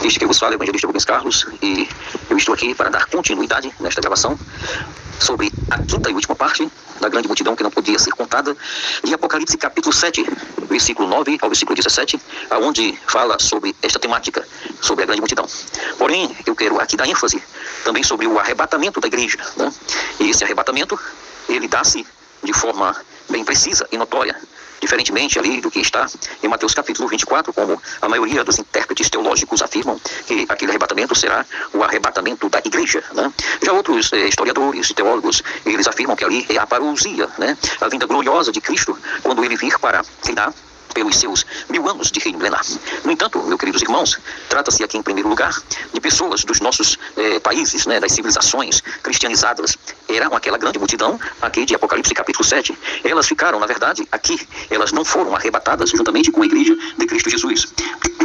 Este que vos fala é o evangelista Rubens Carlos, e eu estou aqui para dar continuidade nesta gravação sobre a quinta e última parte da grande multidão que não podia ser contada, de Apocalipse capítulo 7, versículo 9 ao versículo 17, aonde fala sobre esta temática, sobre a grande multidão. Porém, eu quero aqui dar ênfase também sobre o arrebatamento da igreja, né? E esse arrebatamento, ele dá-se de forma bem precisa e notória, diferentemente ali do que está em Mateus capítulo 24, como a maioria dos intérpretes teológicos afirmam que aquele arrebatamento será o arrebatamento da igreja, né? Já outros historiadores e teólogos, eles afirmam que ali é a parousia, né? A vinda gloriosa de Cristo, quando ele vir para reinar pelos seus 1000 anos de reino milenar. No entanto, meus queridos irmãos, trata-se aqui em primeiro lugar de pessoas dos nossos países, né, das civilizações cristianizadas. Eram aquela grande multidão aqui de Apocalipse capítulo 7. Elas ficaram, na verdade, aqui. Elas não foram arrebatadas juntamente com a igreja de Cristo Jesus.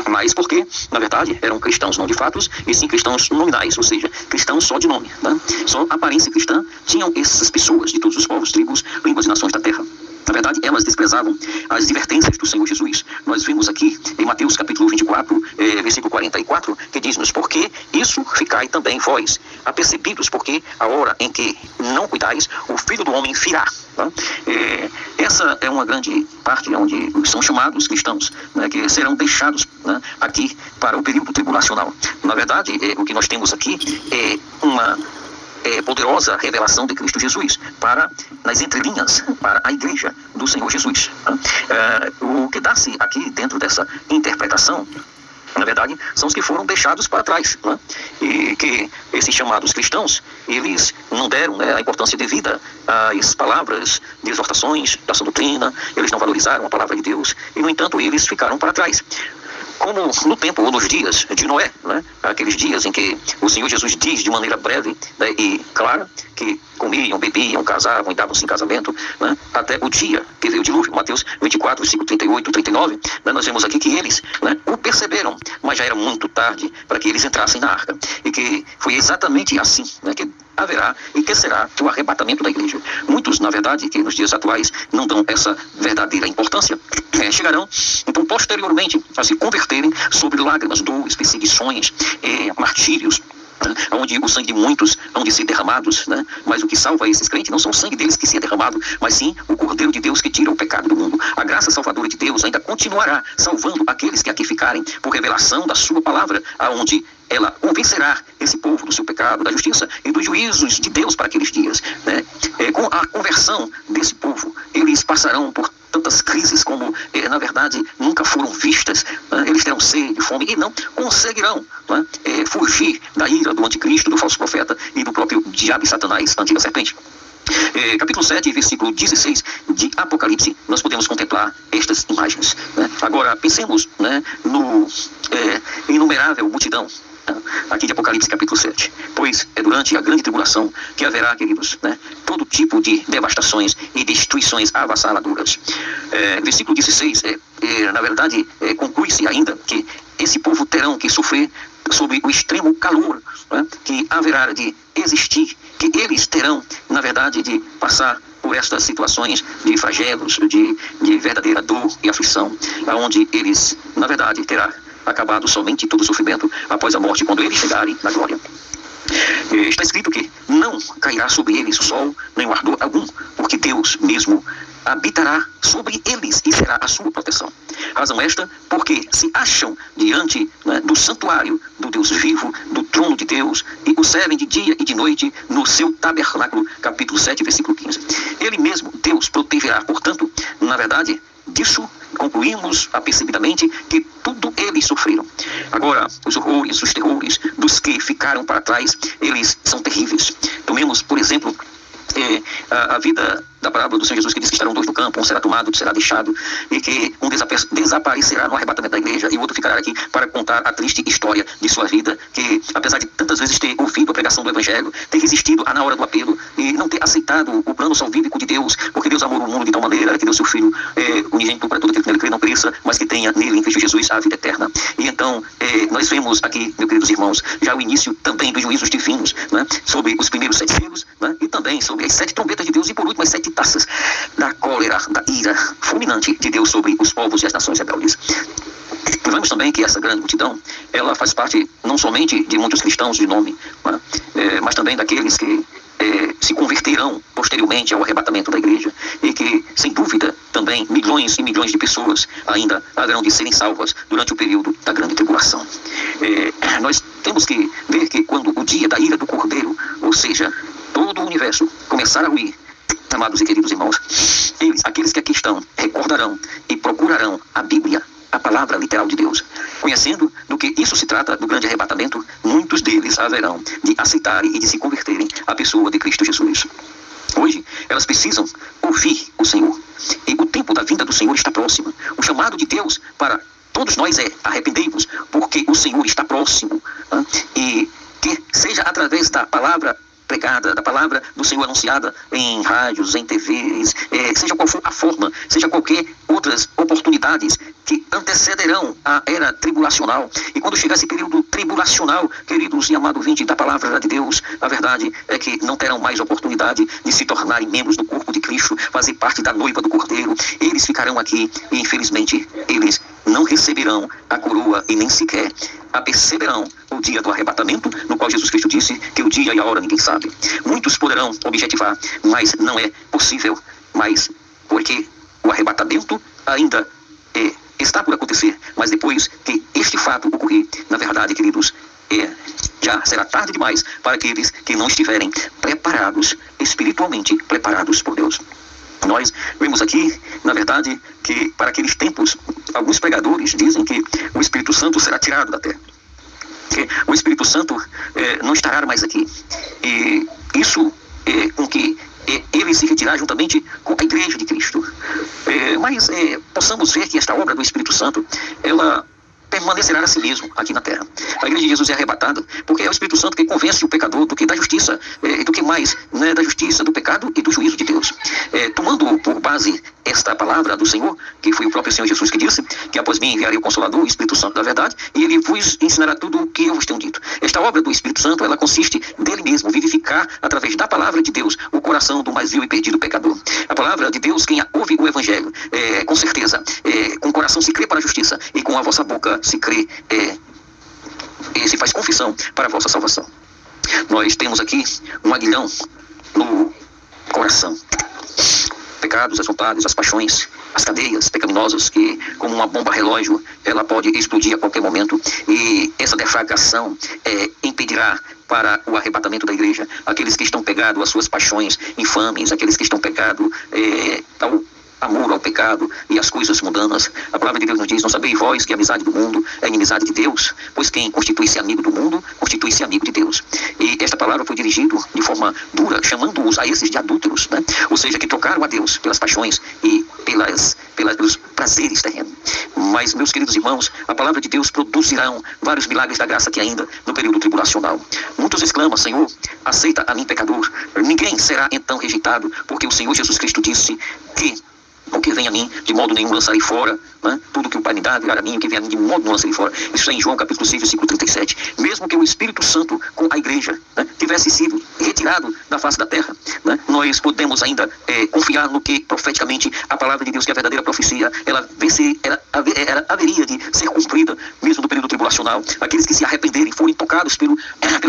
Mas porque, na verdade, eram cristãos não de fatos, e sim cristãos nominais, ou seja, cristãos só de nome, né? Só aparência cristã tinham essas pessoas de todos os povos, tribos, línguas e nações da terra. Na verdade, elas desprezavam as advertências do Senhor Jesus. Nós vimos aqui em Mateus capítulo 24, versículo 44, que diz-nos: porque isso ficai também vós apercebidos, porque a hora em que não cuidais, o Filho do Homem virá. Tá? Essa é uma grande parte onde são chamados cristãos, né, que serão deixados, né, aqui para o período tribulacional. Na verdade, o que nós temos aqui é uma poderosa revelação de Cristo Jesus para, nas entrelinhas, para a igreja do Senhor Jesus. O que dá-se aqui dentro dessa interpretação, na verdade, são os que foram deixados para trás, né? E que esses chamados cristãos, eles não deram, né, a importância devida às palavras de exortações da sua doutrina, eles não valorizaram a palavra de Deus, e no entanto eles ficaram para trás. Como no tempo ou nos dias de Noé, né? Aqueles dias em que o Senhor Jesus diz de maneira breve, né, e clara, que comiam, bebiam, casavam e davam-se em casamento, né, até o dia que veio o dilúvio. Mateus 24, versículo 38 e 39, né, nós vemos aqui que eles, né, o perceberam, mas já era muito tarde para que eles entrassem na arca. E que foi exatamente assim, né, que haverá e que será o arrebatamento da igreja. Muitos, na verdade, que nos dias atuais não dão essa verdadeira importância, chegarão, então, posteriormente, a se converterem sobre lágrimas, dores, perseguições, martírios, onde o sangue de muitos hão de ser derramados, né? Mas o que salva esses crentes não são o sangue deles que se é derramado, mas sim o Cordeiro de Deus que tira o pecado do mundo. A graça salvadora de Deus ainda continuará salvando aqueles que aqui ficarem por revelação da sua palavra, aonde ela convencerá esse povo do seu pecado, da justiça e dos juízos de Deus para aqueles dias, né? Com a conversão desse povo, eles passarão por tantas crises como, na verdade, nunca foram vistas, né? Eles terão sede, fome e não conseguirão, né, fugir da ira do anticristo, do falso profeta e do próprio diabo e Satanás, a antiga serpente. Capítulo 7, versículo 16 de Apocalipse, nós podemos contemplar estas imagens, né? Agora, pensemos, né, no inumerável multidão aqui de Apocalipse capítulo 7, pois é durante a grande tribulação que haverá, queridos, né, todo tipo de devastações e destruições avassaladoras. Versículo 16, na verdade, conclui-se ainda que esse povo terão que sofrer sob o extremo calor, né, que haverá de existir, que eles terão, na verdade, de passar por estas situações de flagelos, de verdadeira dor e aflição, aonde eles, na verdade, terá acabado somente todo o sofrimento após a morte, quando eles chegarem na glória. Está escrito que não cairá sobre eles o sol, nem o ardor algum, porque Deus mesmo habitará sobre eles e será a sua proteção. Razão esta, porque se acham diante, né, do santuário do Deus vivo, do trono de Deus, e o servem de dia e de noite no seu tabernáculo, capítulo 7, versículo 15. Ele mesmo, Deus, protegerá. Portanto, na verdade, disso concluímos apercebidamente que tudo eles sofreram. Agora, os horrores, os terrores dos que ficaram para trás, eles são terríveis. Tomemos, por exemplo, a vida da parábola do Senhor Jesus, que diz que estarão dois no campo, um será tomado, outro será deixado, e que um desaparecerá no arrebatamento da igreja e o outro ficará aqui para contar a triste história de sua vida, que apesar de tantas vezes ter ouvido a pregação do Evangelho, ter resistido na hora do apelo e não ter aceitado o plano salvífico de Deus, porque Deus amou o mundo de tal maneira que deu seu Filho unigênito para todo aquele que nele crê não pereça, mas que tenha nele, em Cristo Jesus, a vida eterna. E então, nós vemos aqui, meus queridos irmãos, já o início também dos juízos divinos, né, sobre os primeiros 7 selos, né, e também sobre as 7 trombetas de Deus e por último as 7 taças da cólera, da ira fulminante de Deus sobre os povos e as nações rebeldes. Vemos também que essa grande multidão, ela faz parte não somente de muitos cristãos de nome, né, mas também daqueles que se converterão posteriormente ao arrebatamento da igreja, e que, sem dúvida, também milhões e milhões de pessoas ainda haverão de serem salvas durante o período da grande tribulação. Nós temos que ver que quando o dia da ira do Cordeiro, ou seja, todo o universo começar a ruir, amados e queridos irmãos, aqueles que aqui estão, recordarão e procurarão a Bíblia, a palavra literal de Deus. Conhecendo do que isso se trata do grande arrebatamento, muitos deles haverão de aceitarem e de se converterem à pessoa de Cristo Jesus. Hoje, elas precisam ouvir o Senhor. E o tempo da vinda do Senhor está próximo. O chamado de Deus para todos nós é: arrependei-vos, porque o Senhor está próximo. E que seja através da palavra pregada, da palavra do Senhor anunciada em rádios, em TVs, seja qual for a forma, seja qualquer outras oportunidades que antecederão a era tribulacional. E quando chegar esse período tribulacional, queridos e amado ouvinte da palavra de Deus, a verdade é que não terão mais oportunidade de se tornarem membros do corpo de Cristo, fazer parte da noiva do Cordeiro. Eles ficarão aqui e, infelizmente, eles não receberão a coroa e nem sequer aperceberão o dia do arrebatamento, no qual Jesus Cristo disse que o dia e a hora ninguém sabe. Muitos poderão objetivar, mas não é possível, mas porque o arrebatamento ainda está por acontecer, mas depois que este fato ocorrer, na verdade, queridos, já será tarde demais para aqueles que não estiverem preparados, espiritualmente preparados por Deus. Nós vemos aqui, na verdade, que para aqueles tempos, alguns pregadores dizem que o Espírito Santo será tirado da terra, que o Espírito Santo não estará mais aqui. E isso com que ele se retirar juntamente com a igreja de Cristo. Mas possamos ver que esta obra do Espírito Santo, ela permanecerá a si mesmo aqui na terra. A igreja de Jesus é arrebatada porque é o Espírito Santo que convence o pecador do que da justiça, do que mais, né, da justiça, do pecado e do juízo de Deus. Tomando por base esta palavra do Senhor, que foi o próprio Senhor Jesus que disse que após mim enviarei o Consolador, o Espírito Santo da verdade, e ele vos ensinará tudo o que eu vos tenho dito. Esta obra do Espírito Santo, ela consiste dele mesmo, vivificar através da palavra de Deus o coração do mais vil e perdido pecador. A palavra de Deus, quem ouve o Evangelho, com certeza, com o coração se crê para a justiça, e com a vossa boca se crê, se faz confissão para a vossa salvação. Nós temos aqui um aguilhão no coração. Pecados, as vontades, as paixões, as cadeias pecaminosas que, como uma bomba relógio, ela pode explodir a qualquer momento, e essa deflagração impedirá para o arrebatamento da igreja aqueles que estão pegados às suas paixões infames, aqueles que estão pegados ao amor ao pecado e às coisas mundanas. A palavra de Deus nos diz: não sabeis vós que a amizade do mundo é inimizade de Deus? Pois quem constitui-se amigo do mundo, constitui-se amigo de Deus. E esta palavra foi dirigida de forma dura, chamando-os a esses de adúlteros, né? Ou seja, que trocaram a Deus pelas paixões e pelos prazeres terrenos. Mas, meus queridos irmãos, a palavra de Deus produzirá vários milagres da graça aqui ainda no período tribulacional. Muitos exclamam: Senhor, aceita a mim, pecador. Ninguém será então rejeitado, porque o Senhor Jesus Cristo disse que o que vem a mim, de modo nenhum lançarei fora, né? Tudo que o Pai me dá virá a mim, o que vem a mim, de modo não lançarei fora. Isso está em João capítulo 6, versículo 37. Mesmo que o Espírito Santo com a igreja, né, tivesse sido retirado da face da terra, né, nós podemos ainda confiar no que profeticamente a palavra de Deus, que é a verdadeira profecia, ela haveria de ser cumprida mesmo no período tribulacional. Aqueles que se arrependerem, forem tocados pela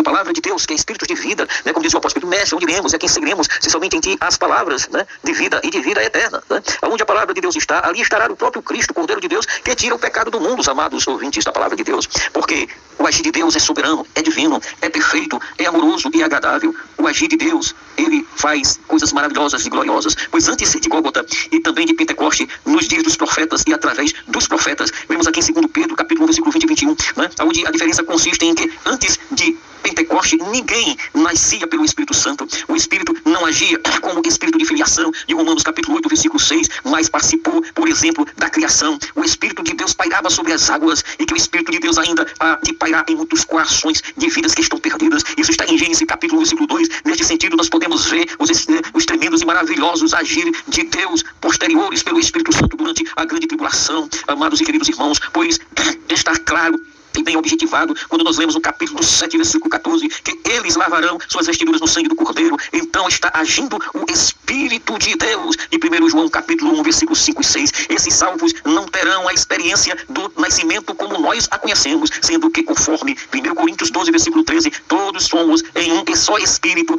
palavra de Deus, que é espírito de vida, né, como diz o apóstolo: Mestre, onde iremos? E a quem seguiremos, se somente em ti as palavras, né, de vida e de vida eterna, né? Onde a palavra de Deus está, ali estará o próprio Cristo, Cordeiro de Deus, que tira o pecado do mundo, os amados ouvintes da palavra de Deus. Porque o agir de Deus é soberano, é divino, é perfeito, é amoroso e agradável. O agir de Deus, ele faz coisas maravilhosas e gloriosas. Pois antes de Gólgota e também de Pentecoste, nos dias dos profetas e através dos profetas, vemos aqui em 2 Pedro, capítulo 1, versículo 20 e 21, né, onde a diferença consiste em que antes de Pentecoste, ninguém nascia pelo Espírito Santo. O Espírito não agia como espírito de filiação, de Romanos capítulo 8, versículo 6, mas participou, por exemplo, da criação. O Espírito de Deus pairava sobre as águas, e que o Espírito de Deus ainda há de pairar em muitos corações de vidas que estão perdidas. Isso está em Gênesis capítulo 1, versículo 2. Neste sentido, nós podemos ver os tremendos e maravilhosos agir de Deus posteriores pelo Espírito Santo durante a grande tribulação, amados e queridos irmãos, pois está claro e bem objetivado quando nós lemos no capítulo 7, versículo 14, que eles lavarão suas vestiduras no sangue do Cordeiro. Então está agindo o Espírito de Deus. Em 1 João capítulo 1, versículos 5 e 6, esses salvos não terão a experiência do nascimento como nós a conhecemos, sendo que conforme 1 Coríntios 12, versículo 13, todos somos em um e só Espírito,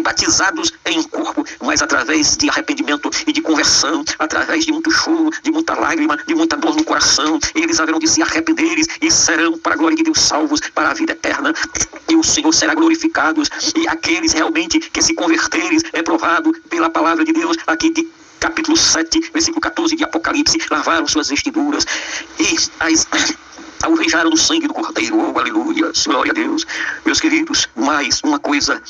batizados em um corpo, mas através de arrependimento e de conversão, através de muito choro, de muita lágrima, de muita dor no coração, eles haverão de se arrepender e serão para a glória de Deus salvos para a vida eterna, e o Senhor será glorificado, e aqueles realmente que se converterem, é provado pela palavra de Deus aqui de capítulo 7, versículo 14 de Apocalipse, lavaram suas vestiduras e alvejaram no sangue do Cordeiro. Oh, aleluia, glória a Deus. Meus queridos, mais uma coisa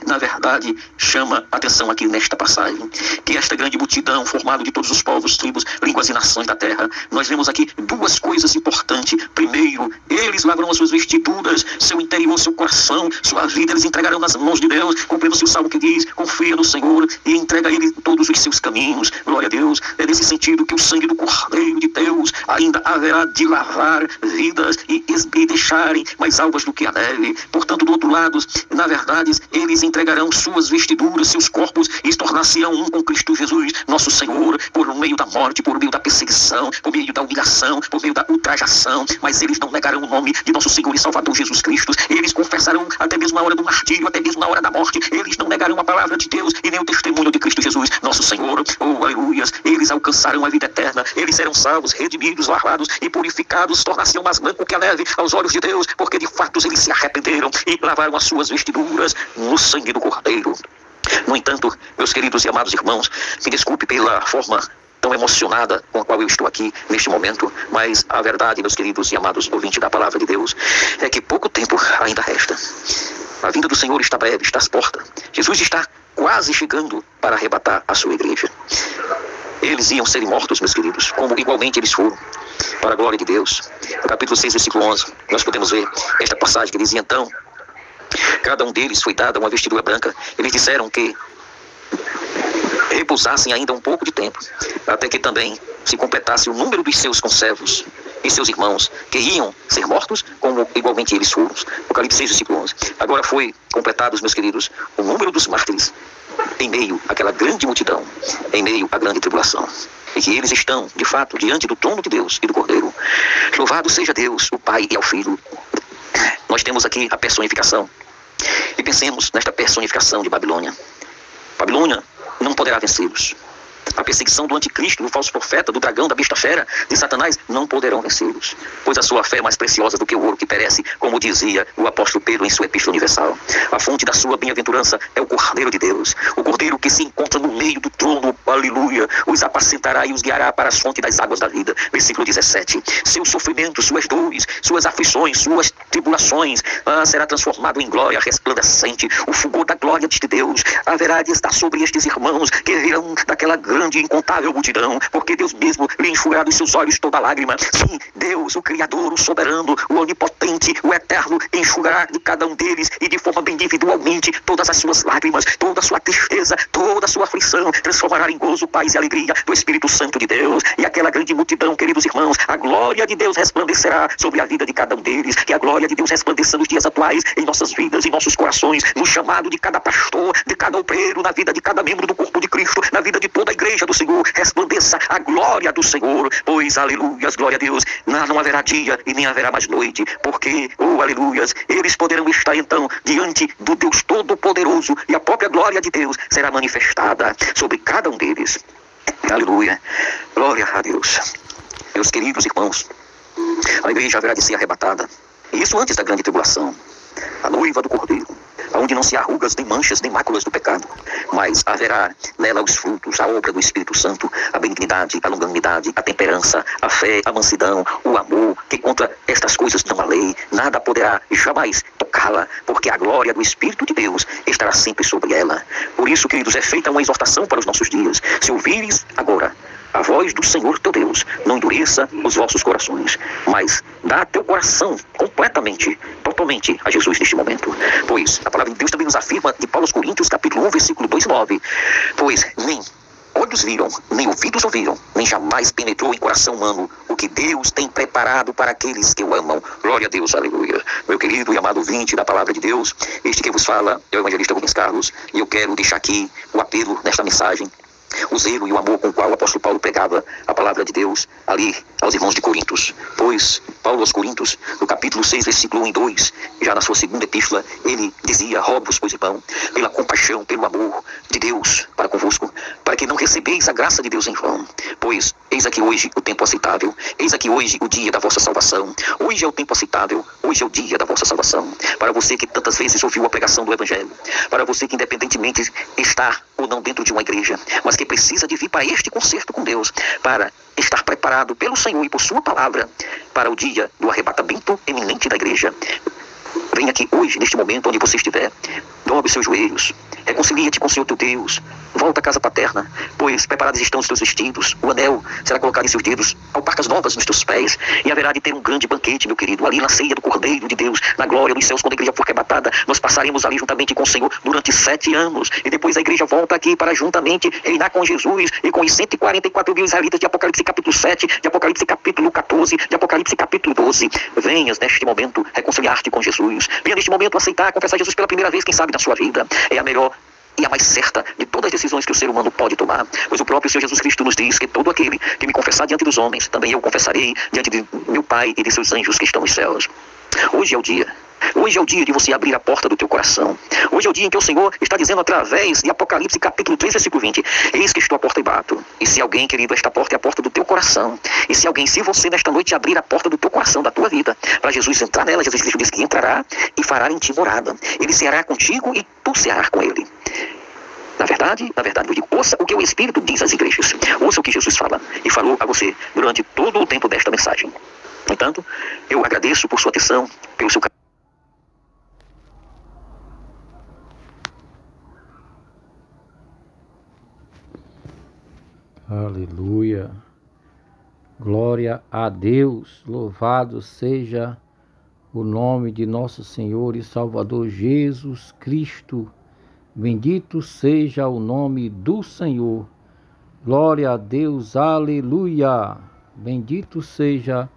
na verdade, chama atenção aqui nesta passagem, que esta grande multidão, formada de todos os povos, tribos, línguas e nações da terra, nós vemos aqui duas coisas importantes. Primeiro, eles lavaram as suas vestiduras, seu interior, seu coração, sua vida, eles entregarão nas mãos de Deus, cumprindo-se o salmo que diz, confia no Senhor e entrega a Ele todos os seus caminhos. Glória a Deus. É nesse sentido que o sangue do Cordeiro de Deus ainda haverá de lavar vidas e deixarem mais alvas do que a neve. Portanto, do outro lado, na verdade, eles entregarão suas vestiduras, seus corpos, e tornar-se-ão um com Cristo Jesus, nosso Senhor, por meio da morte, por meio da perseguição, por meio da humilhação, por meio da ultrajação, mas eles não negarão o nome de nosso Senhor e Salvador Jesus Cristo. Eles confessarão até mesmo na hora do martírio, até mesmo na hora da morte. Eles não negarão a palavra de Deus e nem o testemunho de Cristo Jesus, nosso Senhor. Oh, aleluias. Eles alcançarão a vida eterna. Eles serão salvos, redimidos, lavados e purificados, tornar-se-ão mais branco que a neve aos olhos de Deus, porque de fato eles se arrependeram e lavaram as suas vestiduras no sangue do Cordeiro. No entanto, meus queridos e amados irmãos, me desculpe pela forma tão emocionada com a qual eu estou aqui neste momento, mas a verdade, meus queridos e amados ouvintes da palavra de Deus, é que pouco tempo ainda resta. A vinda do Senhor está breve, está às portas. Jesus está quase chegando para arrebatar a sua igreja. Eles iam ser mortos, meus queridos, como igualmente eles foram, para a glória de Deus. No capítulo 6, versículo 11, nós podemos ver esta passagem que dizia: então, cada um deles foi dada uma vestidura branca. Eles disseram que repousassem ainda um pouco de tempo, até que também se completasse o número dos seus conservos e seus irmãos, que iam ser mortos, como igualmente eles foram. Apocalipse 6, versículo 11. Agora foi completado, meus queridos, o número dos mártires, em meio àquela grande multidão, em meio à grande tribulação. E que eles estão, de fato, diante do trono de Deus e do Cordeiro. Louvado seja Deus, o Pai e ao Filho. Nós temos aqui a personificação. E pensemos nesta personificação de Babilônia. Babilônia não poderá vencê-los. A perseguição do anticristo, do falso profeta, do dragão, da besta fera, de Satanás, não poderão vencê-los, pois a sua fé é mais preciosa do que o ouro que perece, como dizia o apóstolo Pedro em sua Epístola Universal. A fonte da sua bem-aventurança é o Cordeiro de Deus, o Cordeiro que se encontra no meio do trono, aleluia, os apacentará e os guiará para as fontes das águas da vida. Versículo 17. Seus sofrimentos, suas dores, suas aflições, suas tribulações, será transformado em glória resplandecente. O fulgor da glória de Deus haverá de estar sobre estes irmãos que virão daquela grande e incontável multidão, porque Deus mesmo lhe enxugará dos seus olhos toda lágrima. Sim, Deus, o Criador, o soberano, o onipotente, o eterno, enxugará de cada um deles e de forma bem individualmente todas as suas lágrimas, toda a sua tristeza, toda a sua aflição, transformará em gozo, paz e alegria do Espírito Santo de Deus. E aquela grande multidão, queridos irmãos, a glória de Deus resplandecerá sobre a vida de cada um deles, que a glória de Deus resplandeça nos dias atuais, em nossas vidas, em nossos corações, no chamado de cada pastor, de cada obreiro, na vida de cada membro do corpo de Cristo, na vida de toda a igreja do Senhor, resplandeça a glória do Senhor, pois, aleluias, glória a Deus, não haverá dia e nem haverá mais noite, porque, oh, aleluias, eles poderão estar então diante do Deus Todo-Poderoso e a própria glória de Deus será manifestada sobre cada um deles. Aleluia, glória a Deus. Meus queridos irmãos, a igreja haverá de ser arrebatada, e isso antes da grande tribulação, a noiva do Cordeiro, onde não se há rugas, nem manchas, nem máculas do pecado, mas haverá nela os frutos, a obra do Espírito Santo, a benignidade, a longanimidade, a temperança, a fé, a mansidão, o amor, que contra estas coisas não há lei, nada poderá jamais tocá-la, porque a glória do Espírito de Deus estará sempre sobre ela. Por isso, queridos, é feita uma exortação para os nossos dias. Se ouvires agora a voz do Senhor teu Deus, não endureça os vossos corações, mas dá teu coração completamente, totalmente a Jesus neste momento. Pois a palavra de Deus também nos afirma, de Paulo aos Coríntios, capítulo 1, versículo 2 e 9, pois nem olhos viram, nem ouvidos ouviram, nem jamais penetrou em coração humano o que Deus tem preparado para aqueles que o amam. Glória a Deus, aleluia. Meu querido e amado ouvinte da palavra de Deus, este que vos fala é o evangelista Rubens Carlos, e eu quero deixar aqui o apelo nesta mensagem, o zelo e o amor com o qual o apóstolo Paulo pregava a palavra de Deus ali aos irmãos de Coríntios. Pois Paulo aos Coríntios, no capítulo 6, versículo 1 e 2, já na sua segunda epístola, ele dizia: rogo-vos, pois, irmão, pela compaixão, pelo amor de Deus para convosco, para que não recebeis a graça de Deus em vão. Pois eis aqui hoje o tempo aceitável, eis aqui hoje o dia da vossa salvação. Hoje é o tempo aceitável, hoje é o dia da vossa salvação. Para você que tantas vezes ouviu a pregação do evangelho, para você que independentemente está ou não dentro de uma igreja, mas que precisa de vir para este concerto com Deus, para estar preparado pelo Senhor e por sua palavra para o dia do arrebatamento eminente da igreja. Venha aqui hoje, neste momento onde você estiver, dobre os seus joelhos, reconcilia-te com o Senhor teu Deus, volta à casa paterna, pois preparados estão os teus vestidos, o anel será colocado em seus dedos, alparcas novas nos teus pés, e haverá de ter um grande banquete, meu querido, ali na ceia do Cordeiro de Deus, na glória dos céus, quando a igreja for arrebatada, nós passaremos ali juntamente com o Senhor durante 7 anos, e depois a igreja volta aqui para juntamente reinar com Jesus e com os 144 mil israelitas de Apocalipse capítulo 7, de Apocalipse capítulo 14, de Apocalipse capítulo 12. Venhas neste momento reconciliar-te com Jesus, venha neste momento aceitar, confessar Jesus pela primeira vez, quem sabe, na sua vida. É a melhor e a mais certa de todas as decisões que o ser humano pode tomar, pois o próprio Senhor Jesus Cristo nos diz que todo aquele que me confessar diante dos homens, também eu confessarei diante de meu Pai e de seus anjos que estão nos céus. Hoje é o dia. Hoje é o dia de você abrir a porta do teu coração. Hoje é o dia em que o Senhor está dizendo através de Apocalipse capítulo 3, versículo 20: eis que estou à porta e bato. E se alguém, querido, esta porta é a porta do teu coração. E se você nesta noite abrir a porta do teu coração, da tua vida, para Jesus entrar nela, Jesus Cristo diz que entrará e fará em ti morada. Ele ceará contigo e tu cearás com ele. Na verdade, eu digo, ouça o que o Espírito diz às igrejas. Ouça o que Jesus fala e falou a você durante todo o tempo desta mensagem. No entanto, eu agradeço por sua atenção, pelo seu carinho. Aleluia, glória a Deus, louvado seja o nome de nosso Senhor e Salvador Jesus Cristo, bendito seja o nome do Senhor, glória a Deus, aleluia, bendito seja